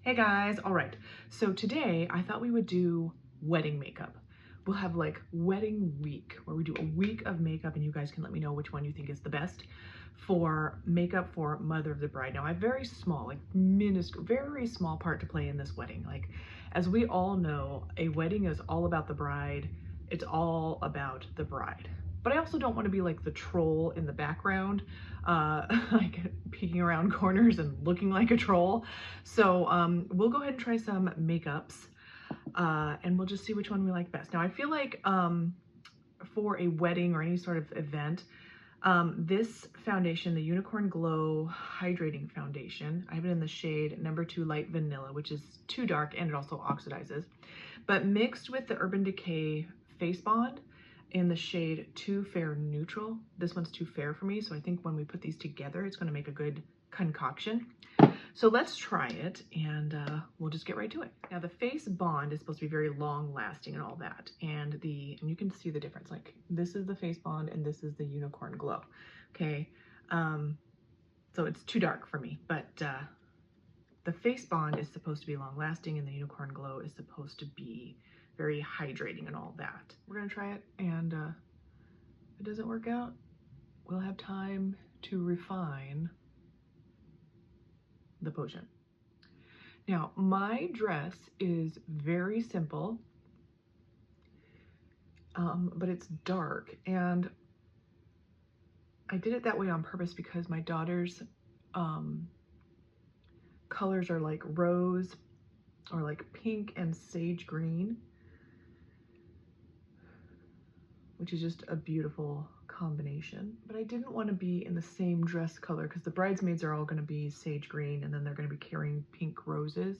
Hey guys, all right. So today I thought we would do wedding makeup. We'll have like wedding week where we do a week of makeup and you guys can let me know which one you think is the best for makeup for mother of the bride. Now I have very small, like minuscule, very small part to play in this wedding. Like as we all know, a wedding is all about the bride. It's all about the bride. But I also don't want to be like the troll in the background, like peeking around corners and looking like a troll. So we'll go ahead and try some makeups and we'll just see which one we like best. Now I feel like for a wedding or any sort of event, this foundation, the Unicorn Glow Hydrating Foundation, I have it in the shade number 2 Light Vanilla, which is too dark and it also oxidizes, but mixed with the Urban Decay Face Bond in the shade Too Fair Neutral. This one's too fair for me, so I think when we put these together, it's gonna make a good concoction. So let's try it and we'll just get right to it. Now the face bond is supposed to be very long lasting and all that. And you can see the difference. Like this is the face bond and this is the Unicorn Glow. Okay. So it's too dark for me, but the face bond is supposed to be long lasting and the Unicorn Glow is supposed to be very hydrating and all that. We're gonna try it, and if it doesn't work out, we'll have time to refine the potion. Now, my dress is very simple, but it's dark, and I did it that way on purpose because my daughter's colors are like rose or like pink and sage green, which is just a beautiful combination. But I didn't want to be in the same dress color because the bridesmaids are all going to be sage green and then they're going to be carrying pink roses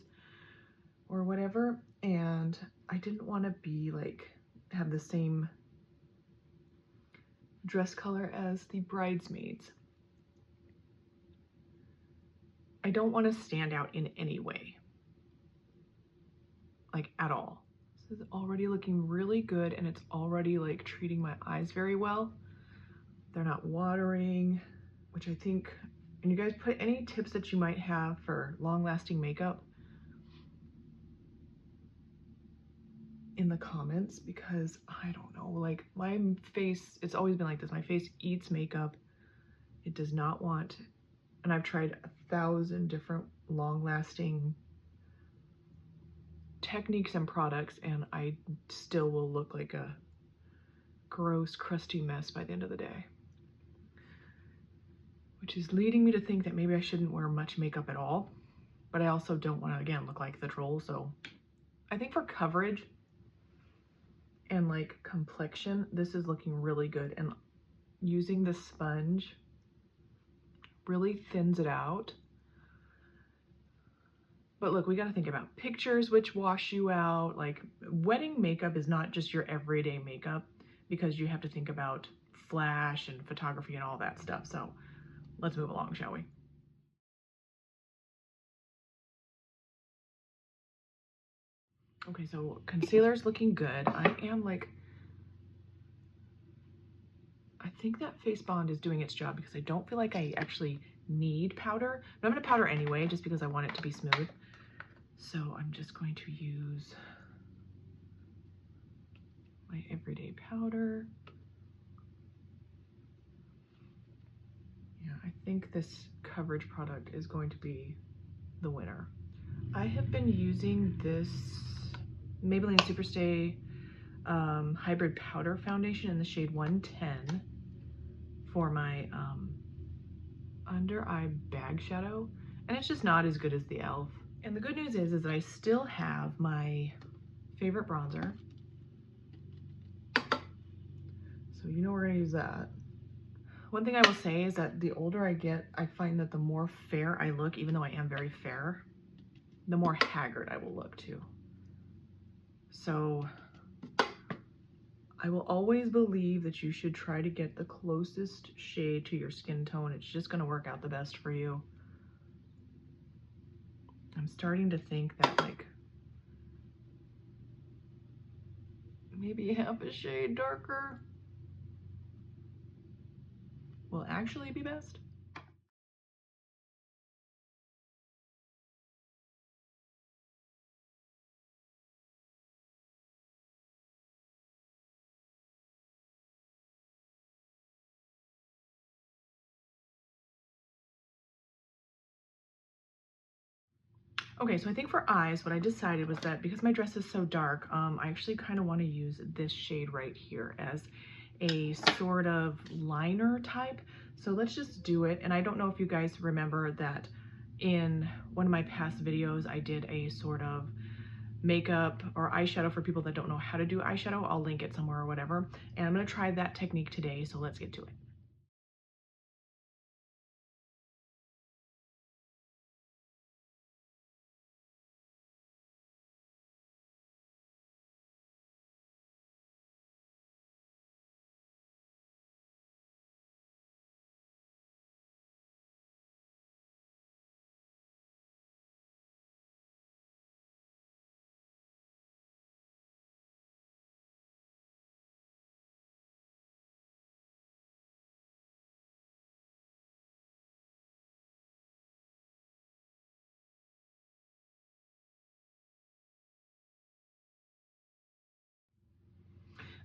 or whatever, and I didn't want to be like have the same dress color as the bridesmaids. I don't want to stand out in any way, like at all. This is already looking really good and it's already like treating my eyes very well. They're not watering, which I think, and you guys put any tips that you might have for long-lasting makeup in the comments, because I don't know, like my face, it's always been like this. My face eats makeup. It does not want, and I've tried 1,000 different long-lasting techniques and products and I still will look like a gross, crusty mess by the end of the day. Which is leading me to think that maybe I shouldn't wear much makeup at all, but I also don't want to, again, look like the troll. So I think for coverage and like complexion, this is looking really good. And using the sponge really thins it out. But look, we got to think about pictures which wash you out. Like wedding makeup is not just your everyday makeup because you have to think about flash and photography and all that stuff. So let's move along, shall we? Okay, so concealer's looking good. I think that face bond is doing its job because I don't feel like I actually need powder. But I'm gonna powder anyway, just because I want it to be smooth. So I'm just going to use my everyday powder. Yeah, I think this coverage product is going to be the winner. I have been using this Maybelline Superstay Hybrid Powder Foundation in the shade 110 for my under eye bag shadow, and it's just not as good as the e.l.f. And the good news is that I still have my favorite bronzer, so you know we're gonna use that. One thing I will say is that the older I get, I find that the more fair I look, even though I am very fair, the more haggard I will look too. So I will always believe that you should try to get the closest shade to your skin tone. It's just gonna work out the best for you. I'm starting to think that like maybe half a shade darker will actually be best. Okay, so I think for eyes, what I decided was that because my dress is so dark, I actually kind of want to use this shade right here as a sort of liner type. So let's just do it. And I don't know if you guys remember that in one of my past videos, I did a sort of makeup or eyeshadow for people that don't know how to do eyeshadow. I'll link it somewhere or whatever. And I'm going to try that technique today. So let's get to it.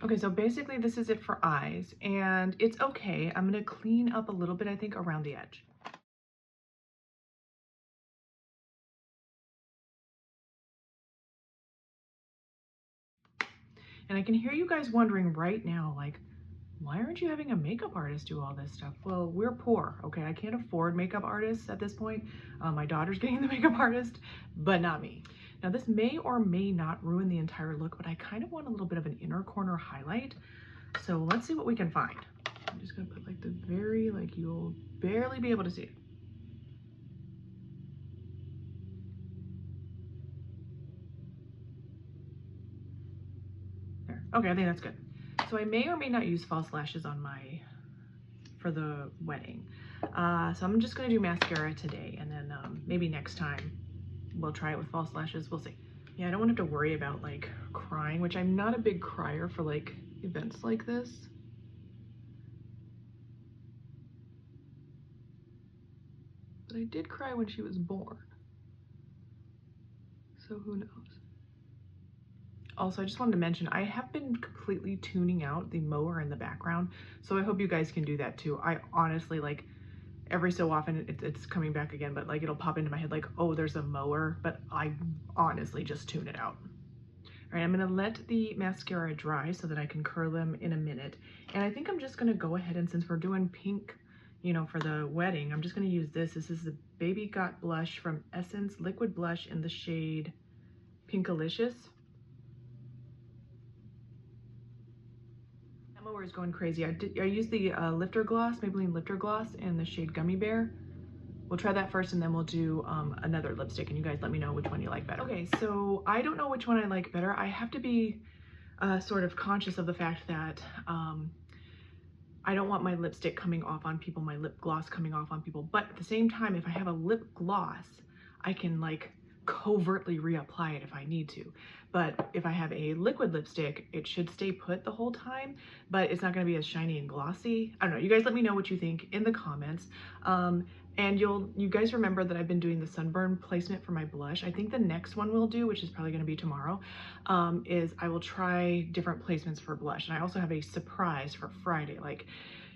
Okay, so basically this is it for eyes, and it's okay. I'm gonna clean up a little bit, I think, around the edge. And I can hear you guys wondering right now, like, why aren't you having a makeup artist do all this stuff? Well, we're poor, okay? I can't afford makeup artists at this point. My daughter's getting the makeup artist, but not me. Now, this may or may not ruin the entire look, but I kind of want a little bit of an inner corner highlight. So let's see what we can find. I'm just gonna put like the very, like you'll barely be able to see it. There, okay, I think that's good. So I may or may not use false lashes on for the wedding. So I'm just gonna do mascara today, and then maybe next time we'll try it with false lashes, we'll see. Yeah, I don't want to have to worry about like crying, which I'm not a big crier for like events like this. But I did cry when she was born. So who knows? Also, I just wanted to mention, I have been completely tuning out the mower in the background, so I hope you guys can do that too. I honestly, like, every so often it's coming back again, but like it'll pop into my head like, oh, there's a mower, but I honestly just tune it out. All right, I'm gonna let the mascara dry so that I can curl them in a minute. And I think I'm just gonna go ahead, and since we're doing pink, you know, for the wedding, I'm just gonna use this. This is the Baby Got Blush from Essence Liquid Blush in the shade Pinkalicious. Mower is going crazy. I used the Lifter Gloss, Maybelline Lifter Gloss in the shade Gummy Bear. We'll try that first, and then we'll do another lipstick, and you guys let me know which one you like better. Okay, so I don't know which one I like better. I have to be sort of conscious of the fact that I don't want my lipstick coming off on people, my lip gloss coming off on people. But at the same time, if I have a lip gloss, I can like covertly reapply it if I need to. But if I have a liquid lipstick, it should stay put the whole time, but it's not gonna be as shiny and glossy. I don't know, you guys let me know what you think in the comments. And you guys remember that I've been doing the sunburn placement for my blush. I think the next one we'll do, which is probably gonna be tomorrow, is I will try different placements for blush. And I also have a surprise for Friday. Like,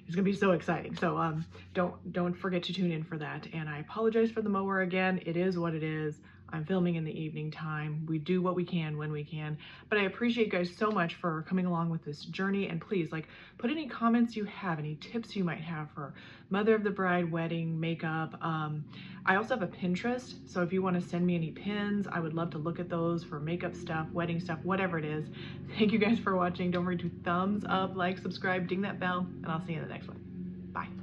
it's gonna be so exciting. So don't forget to tune in for that. And I apologize for the mower again. It is what it is. I'm filming in the evening time. We do what we can when we can. But I appreciate you guys so much for coming along with this journey. And please, like, put any comments you have, any tips you might have for mother of the bride, wedding, makeup. I also have a Pinterest. So if you want to send me any pins, I would love to look at those for makeup stuff, wedding stuff, whatever it is. Thank you guys for watching. Don't forget to thumbs up, like, subscribe, ding that bell, and I'll see you in the next one. Bye.